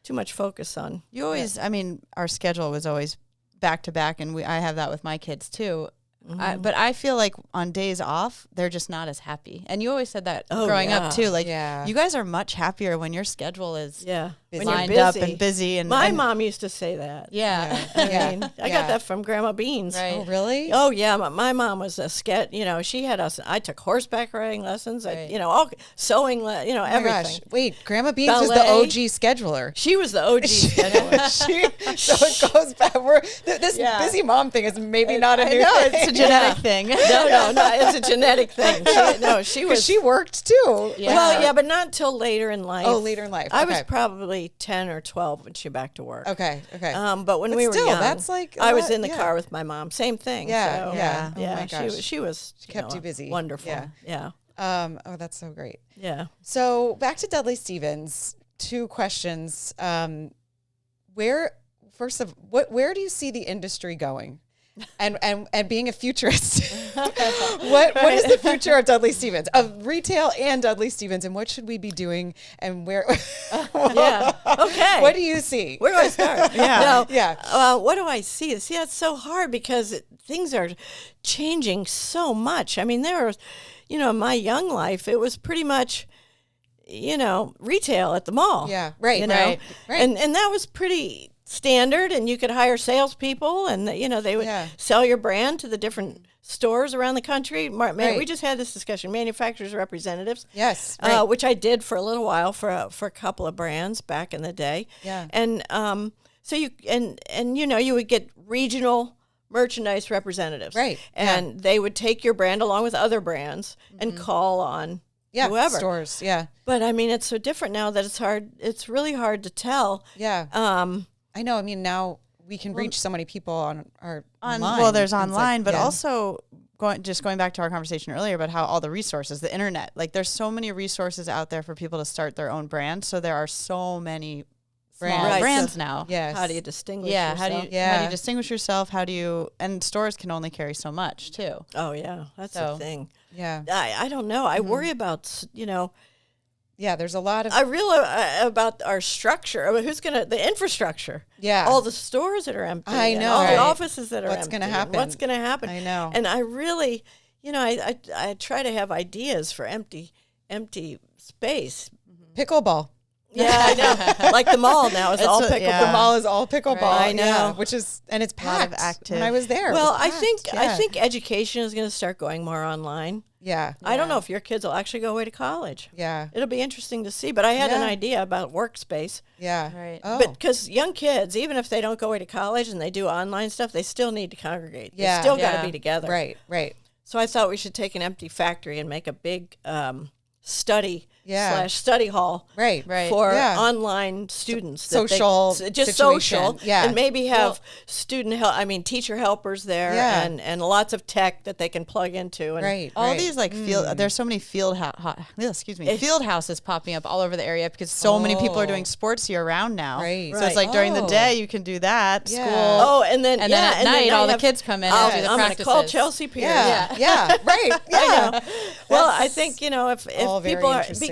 Too much focus on. You always, I mean, our schedule was always back to back, and I have that with my kids too. But I feel like on days off, they're just not as happy. And you always said that Oh, growing yeah. up too. Like, Yeah. you guys are much happier when your schedule is Yeah, when lined you're up busy. and busy. And My and- mom used to say that. yeah, I Yeah. mean, I Yeah. got that from Grandma Beans. right. Oh, really? Oh yeah, my mom was a she had us. I took horseback riding lessons. Right. All sewing. Oh my everything. gosh. Wait, Grandma Beans was the Ballet. OG scheduler. She was the OG scheduler. So it goes back. This Yeah. busy mom thing is maybe not a I new know, thing. it's a genetic thing. No, it's a genetic thing. She Because was. she worked too. Yeah. Well, yeah, but not until later in life. Oh, later in life. I was Okay. probably 10 or 12 when she back to work. Okay. Okay. But when But we still, were young, that's like a I was lot, in the yeah. car with my mom. Same thing. Yeah, so, yeah. yeah. Oh my gosh. She was kept you busy. Wonderful. Yeah. Yeah. Oh, that's so great. Yeah. So back to Dudley Stephens. 2 questions. Where do you see the industry going? and being a futurist. What is the future of Dudley Stephens, of retail and Dudley Stephens, and what should we be doing, and where? Yeah. Okay. What do you see? Where do I start? Yeah. Yeah. What do I see? See, that's so hard because things are changing so much. I mean, there was, in my young life, it was pretty much, retail at the mall. Yeah. Right. Right. And that was pretty standard, and you could hire salespeople, and they would sell your brand to the different stores around the country. We just had this discussion, manufacturers representatives. Yes, right. Which I did for a little while for a couple of brands back in the day. Yeah. And so you would get regional merchandise representatives. Right. And they would take your brand along with other brands and call on whoever. Stores. Yeah. But I mean, it's so different now that it's really hard to tell. Yeah. I know. I mean, now we can reach so many people online. Well, there's It's online, like, but also going back to our conversation earlier about how all the resources, the internet, like there's so many resources out there for people to start their own brand. So there are so many brands now. Yes. How do you distinguish Yeah. yourself? How do you distinguish yourself? And stores can only carry so much too. Oh, yeah. That's the thing. Yeah. I don't know. I worry about, Yeah. There's a lot of. I realize about our structure. I mean, the infrastructure. Yeah. All the stores that are empty. I and know, all right. the offices that are What's empty. gonna happen? What's going to happen? I know. And I really, I try to have ideas for empty space. Pickleball. Yeah, I know. Like the mall now is all pickleball. The mall is all pickleball. Right. I know. Yeah, which is, and it's A lot of packed. active. When I was there. Well, it I was think packed. I Yeah. think education is going to start going more online. Yeah. I don't know if your kids will actually go away to college. Yeah. It'll be interesting to see. But I had an Yeah. idea about workspace. Yeah. Right. Oh. But because young kids, even if they don't go away to college and they do online stuff, they still need to congregate. Yeah. They still got Yeah. to be together. Right. Right. So I thought we should take an empty factory and make a big study Yeah. study hall Right. for Yeah. online students. Social just situation. social. Yeah. And maybe have teacher helpers there Yeah. and lots of tech that they can plug into. And Right. All right. these like there's so many field houses popping up all over the area because so many people are doing sports year round now. Right. So it's like during the Oh. day you can do that. Yeah. School. Oh, and then And then at night, all the kids come in and do the I'm going to call practices. Chelsea Pierce. Yeah. Yeah. Right. Yeah. I know. Well, I That's think if all very people are interesting.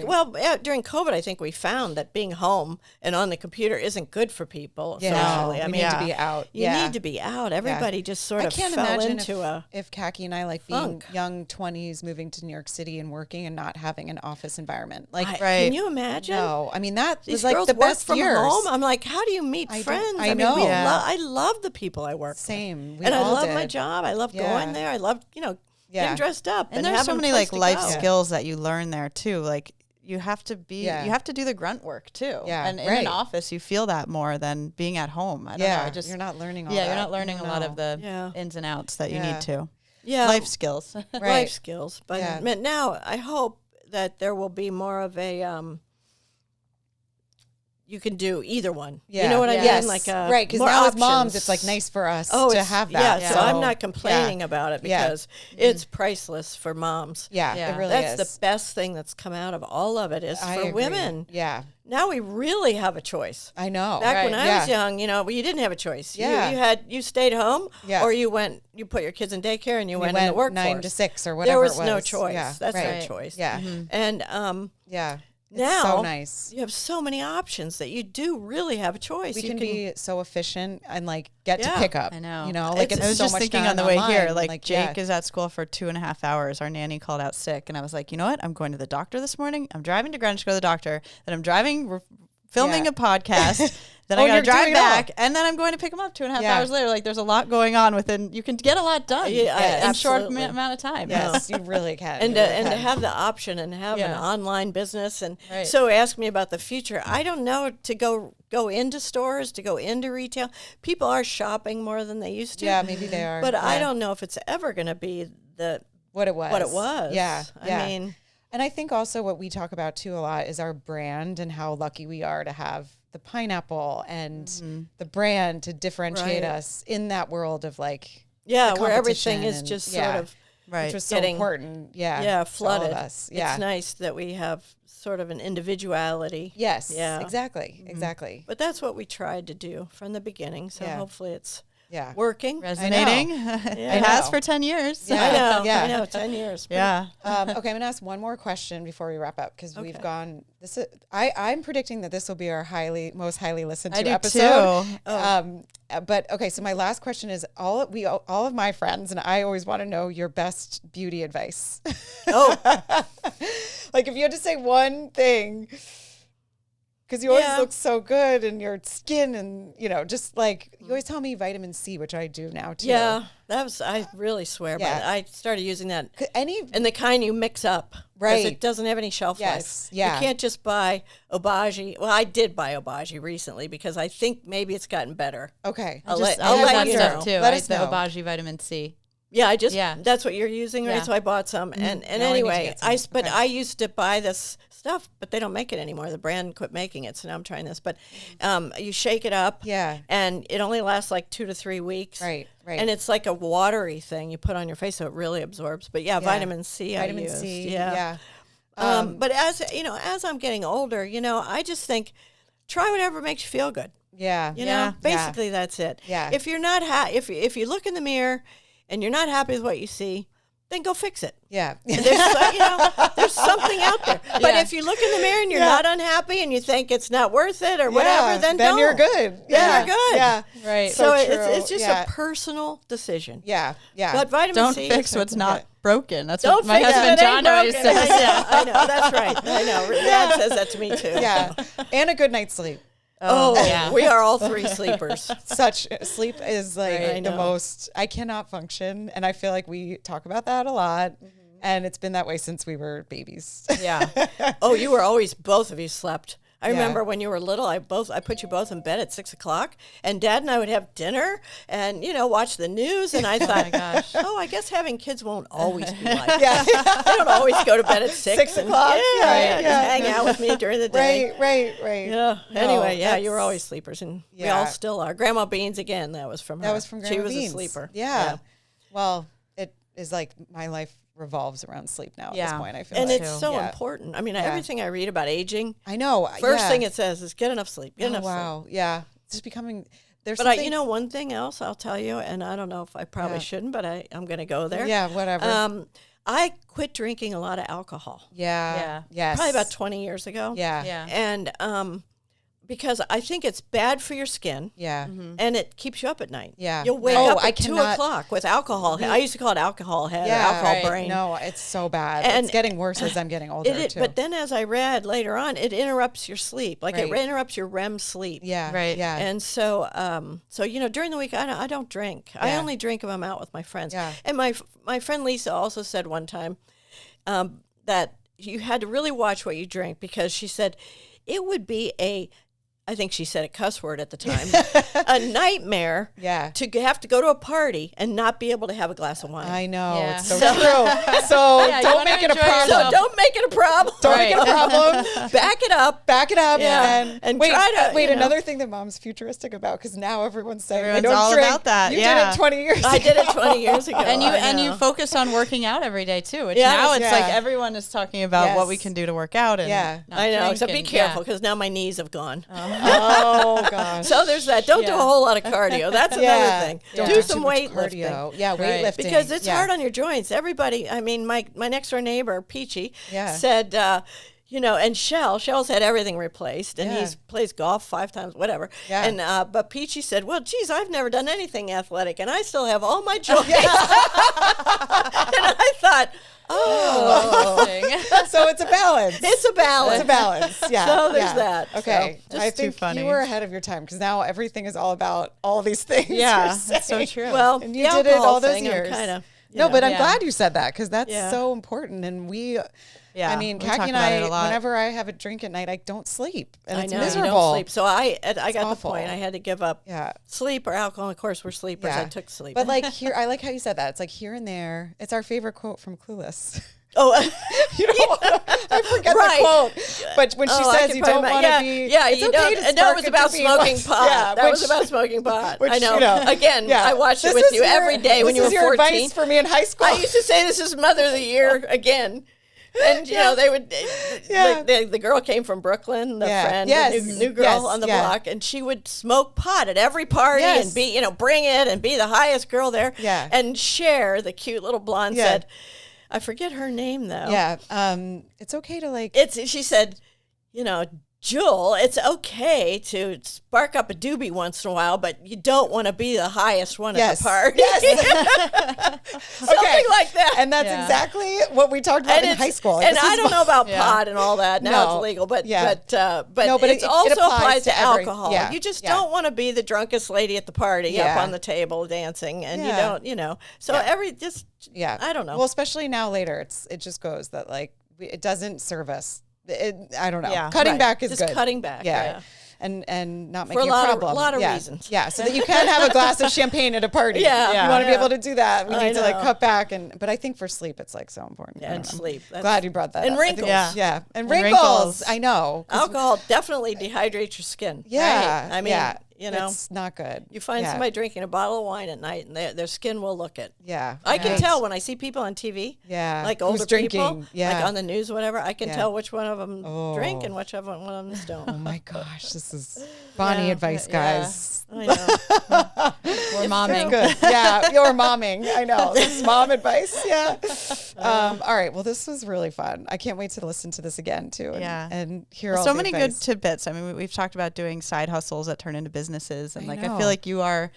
during COVID, I think we found that being home and on the computer isn't good for people Yeah. socially. I We mean, need to be out. you need to be out. Everybody just sort I of can't fell imagine into if Khaki and I like being funk. young 20s moving to New York City and working and not having an office environment. Like, Right. Can you imagine? no, I mean, that These was like girls the work best from years. home. I'm like, how do you meet I do- friends? I mean, know. Yeah. I love the people I work with. Same. We And I all love my did. job. I love Yeah. going there. I love, Yeah. getting dressed up. And there's so having a many place like to life go. skills that you learn there too. Like you have to Yeah. you have to do the grunt work too. Yeah, And in right. an office you feel that more than being at home. I don't know. Yeah. I You're not learning all yeah, that. you're not learning a lot No. of the Yeah. ins and outs that you Yeah. need to. Yeah. Life skills. Right. Life skills. But Yeah. now I hope that there will be more of a you can do either one. Yeah. You know what I Yes. mean? Like right. Because more now as options. moms, it's like nice for us to it's- have that. Yeah, so I'm not complaining about it Yeah. because it's priceless for moms. Yeah. Yeah. It really That's is. the best thing that's come out of all of it is I for agree. women. Yeah. Now we really have a choice. I know. Back when Right. I Yeah. was young, you didn't have a choice. Yeah. You stayed home, Yeah. or you put your kids in daycare and you went in the workforce. 9 to 6 or whatever There was it no was. choice. Yeah. That's right. no choice. Yeah. And Yeah. It's now so nice. you have so many options that you do really have a choice. We You can be so efficient and like get to Yeah. pick up. I know. You know, like It's- it's I was so just much thinking done on the way here, online. like Jake yeah. is at school for 2.5 hours. Our nanny called out sick, and I was like, you know what? I'm going to the doctor this morning. I'm driving to Greenwich to go to the doctor. Then I'm driving, filming Yeah. a podcast. Then Oh, I got to you're drive doing it all. back, and then I'm going to pick him up 2.5 Yeah. hours later. Like, there's a lot going on within. You can get a lot done Yeah, in a short absolutely. amount of time. Yes, you really can. and You really and to can. have the option and have an Yeah. online business and Right. so ask me about the future. I don't know to go into stores, to go into retail. People are shopping more than they used to. Yeah, maybe they are. But I Yeah. don't know if it's ever going to be what it was. what it was. Yeah. I mean, and I think also what we talk about too a lot is our brand and how lucky we are to have the pineapple and the brand to differentiate Right. us in that world of like yeah, the where everything competition is and- just yeah. sort of Right. which was so getting- important. Yeah. yeah, to all flooded. of us. Yeah. It's nice that we have sort of an individuality. Yes. Yeah. Exactly. Exactly. But that's what we tried to do from the beginning. So Yeah. hopefully it's Yeah. working. Resonating. It has for 10 years. Yeah. I know, 10 years. Yeah. Okay, I'm gonna ask one more question before we wrap up because we've gone. I'm predicting that this will be our most highly listened to episode. Too. But okay, so my last question is all of my friends and I always want to know your best beauty advice. Oh, Like if you had to say one thing, because you always look so good in your skin, and just like you always tell me vitamin C, which I do now too. yeah, I really swear by it. I started using that. And the kind you mix up. 'Cause Right. it doesn't have any shelf life. Yeah. You can't just buy Obagi. Well, I did buy Obagi recently because I think maybe it's gotten better. Okay. I'll I let use that you stuff know. too. Let us the know. Obagi vitamin C. Yeah, Yeah. that's what you're using, right? Yeah. So I bought some, and Now I need to anyway, get some. but Okay. I used to buy this stuff, but they don't make it anymore. The brand quit making it, so now I'm trying this. But you shake it up, Yeah. and it only lasts like 2 to 3 weeks, Right. And it's like a watery thing you put on your face, so it really absorbs. But vitamin C, Vitamin I used. C. Yeah. But as as I'm getting older, I just think try whatever makes you feel good. Yeah. You know, basically that's it. Yeah. If you're not if you look in the mirror and you're not happy with what you see, then go fix it. Yeah. There's there's something out there. But if you look in the mirror and you're not unhappy and you think it's not worth it or whatever, then don't. you're good. Then you're good. Yeah. Right. So true. it's just Yeah. a personal decision. Yeah. Yeah. But vitamin Don't C fix is what's something- not broken. That's Don't what my fix husband it ain't John always broken. says. Yeah, I know. That's right. I know. Dad says that to me too. Yeah. And a good night's sleep. Oh, yeah. we are all 3 sleepers. Sleep is like Right. I the know. most, I cannot function. And I feel like we talk about that a lot. And it's been that way since we were babies. Yeah. Oh, you were always, both of you slept. I Yeah. remember when you were little, I put you both in bed at 6 o'clock, and Dad and I would have dinner and, watch the news. And I thought, gosh. I guess having kids won't always be like that. Yeah. They don't always go to bed at 6 o'clock. Yeah, Right, just hang out with me during the day. Right. Yeah. No, Anyway, you that's- were always sleepers, and we Yeah. all still are. Grandma Beans, again, that was from her. That was from Grandma She was Beans. a sleeper. Yeah. Well, it is like my life revolves around sleep now at this point, I feel And like. it's too. so Yeah. important. I mean, everything I read about aging, I know. first yeah. thing it says is get enough sleep. Get enough sleep. Wow. Yeah. It's just becoming, there's But something. one thing else I'll tell you, and I don't know if I probably shouldn't, but I'm going to go there. Yeah, whatever. I quit drinking a lot of alcohol. Yeah. Yeah. Yes. Probably about 20 years ago. Yeah. Yeah. And because I think it's bad for your skin. Yeah. And it keeps you up at night. Yeah. You'll wake Oh, up I at 2 cannot- o'clock with alcohol. I used to call it alcohol head or Yeah. alcohol Right. brain. No, it's so bad. And- it's getting worse as I'm getting older, too. But then as I read later on, it interrupts your sleep. Like it Right. interrupts your REM sleep. yeah. Right. Yeah. And so, during the week, I don't drink. I Yeah. only drink if I'm out with my friends. Yeah. And my friend Lisa also said one time that you had to really watch what you drink, because she said it would be I think she said a cuss word at the time, a nightmare Yeah. to have to go to a party and not be able to have a glass of wine. I know. Yeah. It's so true. So Yeah, you don't wanna make it a enjoy problem. So yourself. don't make it a problem. Don't make it a problem. Back it up. Back it up. Yeah. And wait, try to, wait. you know. Another thing that Mom's futuristic about, because now everyone's saying Everyone's they don't all drink. about that, You yeah. did it 20 years I ago. did it 20 years ago. And you I know. focus on working out every day too, which Yeah, now it's yeah. like everyone is talking about what we Yes. can do to work out. And Yeah. not I know. drink So be and- careful, yeah. because now my knees have gone. Oh, gosh. So there's that. Don't do a Yeah. whole lot of cardio. That's another thing. Don't Do do some too much weightlifting. cardio. Yeah, Right. weightlifting. Because it's Yeah. hard on your joints. Everybody, I mean, my next door neighbor, Peachy, Yeah. said, and Shell's had everything replaced, and Yeah. he plays golf 5 times, whatever. Yeah. And but Peachy said, well, geez, I've never done anything athletic, and I still have all my joints. And I thought, Interesting. So it's a balance. it's a balance. It's a balance. Yeah. So there's yeah. that. Okay. So, I just too think funny. you were ahead of your time, because now everything is all about all these things. Yeah, you're that's so saying. true. Well, And the you did it alcohol all those thing, years. Kind of. But I'm Yeah. glad you said that, because that's Yeah. so important. And Yeah, I mean, we talk Khaki and about it I, a lot. whenever I have a drink at night, I don't sleep, and I it's know, miserable. you don't sleep. So I got the awful. point. I had to give up Yeah. sleep or alcohol. Of course, we're sleepers. Yeah. I took sleep. But like here, I like how you said that. It's like here and there. It's our favorite quote from Clueless. oh, You know, I forget Right. the quote, but when she I says can you probably don't want to yeah, be, yeah, it's you okay don't. to And that spark was it about to be smoking once. pot. Yeah, That was which- about smoking pot. which, I know. you know, Again, yeah. I watched it This with is you your- every day when you this were is your 14. advice for me in high school. I used to say this is Mother of the Year again. And you know they would. Yeah. The girl came from Brooklyn. The friend, Yes. the new girl Yes. on the Yeah. block, and she would smoke pot at every party Yes. and be bring it and be the highest girl there. Yeah. And Cher, the cute little blonde, Yeah. said, I forget her name though. Yeah. It's okay to like. She said, Jewel, it's okay to spark up a doobie once in a while, but you don't want to be the highest one at the party. Yes. Something like that. And that's exactly what we talked about in high school. Like, And this I is don't know about pot and all that. Now No. it's illegal, but Yeah. but No, but it it also applies applies to to every- alcohol. yeah. You just Yeah. don't want to be the drunkest lady at the party up Yeah. on the table dancing, and Yeah. you don't. So Yeah. I don't know. Well, especially now later, it just goes that like it doesn't serve us. I don't know. Yeah. Cutting Right. back is Just good. cutting back, yeah. And not For making a lot problem. of- lot of yeah. reasons. Yeah. So that you can have a glass of champagne at a party. Yeah. You want to be Yeah. able to do that. We I need to like know. cut back but I think for sleep it's like so important. Yeah, I and don't know. sleep. That's- Glad you brought that and up. I think- wrinkles. Yeah. Yeah. And And wrinkles. wrinkles. I know. 'Cause- Alcohol definitely dehydrates your skin. Yeah. Right? I mean, yeah. you know, It's not good. you find Yeah. somebody drinking a bottle of wine at night, and their skin will look it. Yeah. I can Right. tell when I see people on TV, Yeah. like Who's older drinking. people, Yeah. like on the news or whatever. I can Yeah. tell which one of them drink Oh. and which one of them don't. Oh my gosh, this is Bonnie Yeah. advice, Yeah. guys. I know. We're momming. Good. Yeah, you're momming. I know. This is mom advice. Yeah. All right. Well, this was really fun. I can't wait to listen to this again too. And hear all so the many advice. good tidbits. I mean, we've talked about doing side hustles that turn into businesses, and I know. feel like you are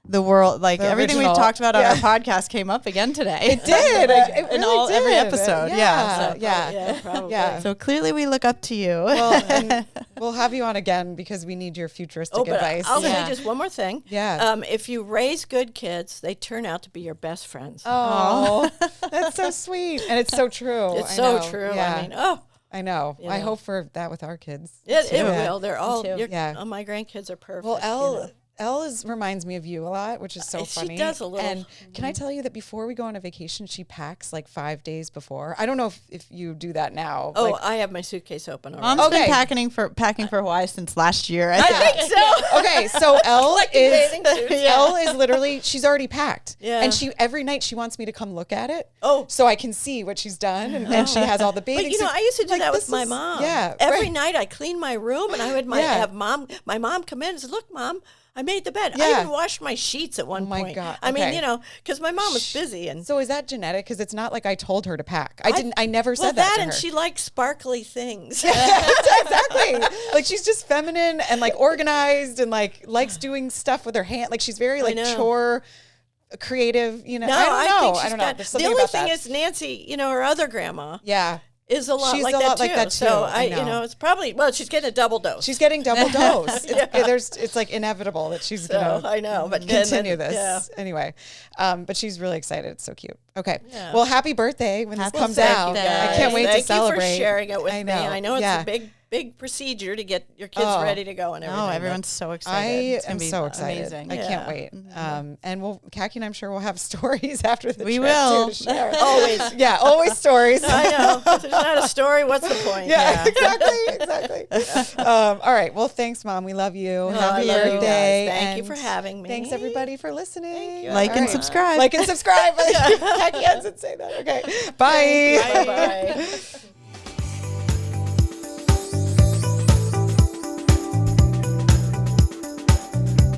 the world. Like The everything original. we've talked about on Yeah. our podcast came up again today. It did. It in really every did. episode. Yeah. So- Yeah. Yeah, probably. Yeah. So clearly, we look up to you. Well, and we'll have you on again because we need your futuristic Oh, but advice. I'll Yeah. say just one more thing. Yeah. If you raise good kids, they turn out to be your best friends. Oh, that's so sweet. And it's so true. It's I so know. true. Yeah. I mean, I know. You I know. hope for that with our kids. it too. will. They're all. too. Yeah. Oh, my grandkids are perfect. Well, you know. Elle reminds me of you a lot, which is so She funny. does a little. And can I tell you that before we go on a vacation, she packs like 5 days before. I don't know if you do that now. Oh, Like, I have my suitcase open already. Mom's Okay. been packing for Hawaii since last year. I I think. think so. okay, so Elle Collecting is bathing suits. Elle is literally she's already packed. Yeah. And every night she wants me to come look at it. Oh. So I can see what she's done and she has all the bathing But you know, suits. I used to do Like, that with this my is- mom. Yeah. Every right. night I clean my room, and I would Yeah. have my mom come in and say, "Look, Mom, I made the bed." Yeah. I even washed my sheets at one Oh my point. God, I mean, okay. you know, because my mom was busy, and So is that genetic? Because it's not like I told her to pack. I never well, said that to and her. she likes sparkly things. Exactly. Like she's just feminine and like organized and like likes doing stuff with her hand. Like she's very like know. chore creative, you know. No, I don't know. think she's I don't know. got. There's The something only about thing that. is Nancy, you know, her other grandma Yeah. is a lot She's like a that lot too. like that, So too. I you know. know, it's probably she's getting a double dose. She's getting double dose. It's like inevitable that she's so, gonna I know, but continue then, this Yeah. anyway. But she's really excited. It's so cute. Okay. Yeah. Well, happy birthday when this Happy comes Thank out. you, I guys. can't wait Thank to celebrate. you for sharing it with I me. know. I know it's Yeah. a big procedure to get your kids Oh. ready to go and everything. Oh, but- everyone's so I excited. It's gonna am be so excited. Amazing. I can't Yeah. wait. And Khaki and I'm sure we'll have stories after the We trip will. too to share. Always. Yeah, always stories. I know. If there's not a story, what's the point? Yeah, exactly. All right. Well, thanks, Mom. We love you. I Happy love you guys. birthday. Thank you and for having me. Thanks, everybody, for listening. Thank you. Like All and right. subscribe. Like and subscribe. Khaki hasn't say that. Okay. Bye. Bye-bye.